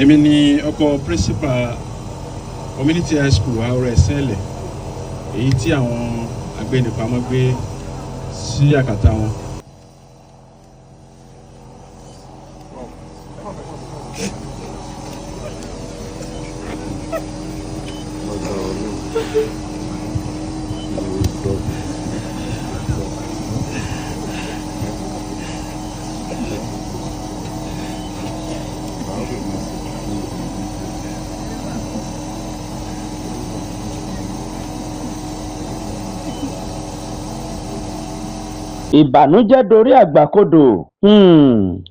Èmi ni ọkọ principal community high school Àwọ̀rọ̀ Ẹ̀sìnlẹ̀ èyí tí àwọn agbẹnipamọ́ gbé sí àkàtà wọn. Ìbànújẹ́ dorí àgbàkodò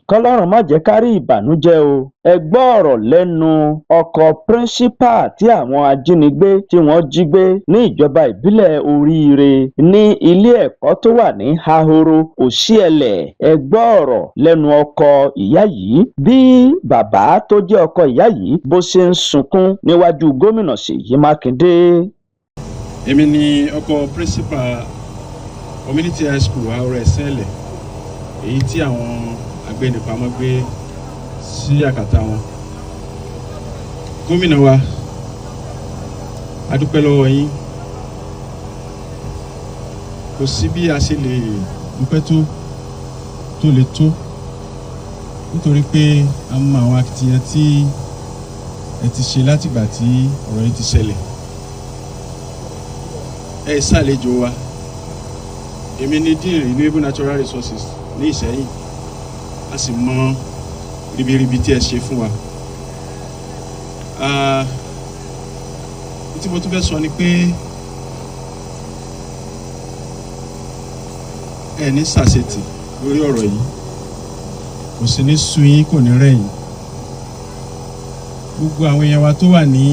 kọ́lọ́run má jẹ́ ká rí ìbànújẹ́ o. Ẹ gbọ́ ọ̀rọ̀ lẹ́nu ọkọ̀ píríncípà tí àwọn ajínigbé tí wọ́n jí gbé ní ìjọba ìbílẹ̀ Oríire ní ilé ẹ̀kọ́ tó wà ní Ahoro Òṣìẹ̀lẹ̀. Ẹ gbọ́ ọ̀rọ̀ lẹ́nu ọkọ ìyá yìí bí bàbá tó jẹ́ ọkọ ìyá yìí bó ṣe ń sunkún níwájú gómìnà Ṣèyí Mákindé. Èmi ni ọkọ píríncípà community high school Àwọ̀rọ̀ Ẹ̀sìnlẹ̀ èyí tí àwọn agbẹnipamọ́ gbé sí àkàtà wọn. Gómìnà wa, a dúpẹ́ lọ́wọ́ yín. Kò sí bí a ṣe lè dúpẹ́ tó lè tó nítorí pé a mọ àwọn akitiyan tí ẹ ti ṣe látìgbà tí ọ̀rọ̀ yìí ti ṣẹlẹ̀. Ẹ ṣàlejò wa. Èmi ni Dean Renewable Natural Resources ní Ìṣẹ́yìn, a sì mọ ribiribi tí ẹ ṣe fún wa. Tí mo tún fẹ́ sọ ni pé ẹ ní ṣàṣetì lórí ọ̀rọ̀ yìí, kò sí ní sú yín, kò ní rẹ̀ yín. Gbogbo àwọn èèyàn wa tó wà ní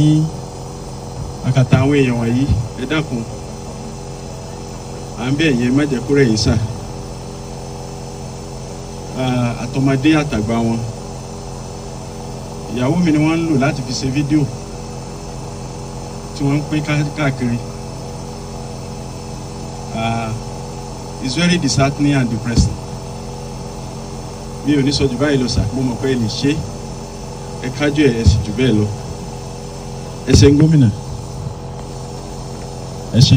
àkàtà àwọn èèyàn wọ̀nyí, ẹ dákun, à ń bẹ̀ yẹn má jẹ́ kó rẹ̀ yín sà. Àtọmọdé àtàgbà wọn, ìyàwó mi ni wọ́n ń lò láti fi ṣe fídíò tí wọ́n ń pín káàkiri. It's very disheartening and depressing. Mi ò ní sọ jù báyìí lọ sà, mo mọ̀ pé ẹ lè ṣe ẹ kájú ẹ sì jù bẹ́ẹ̀ lọ. Ẹ ṣé gómìnà, ẹ ṣé.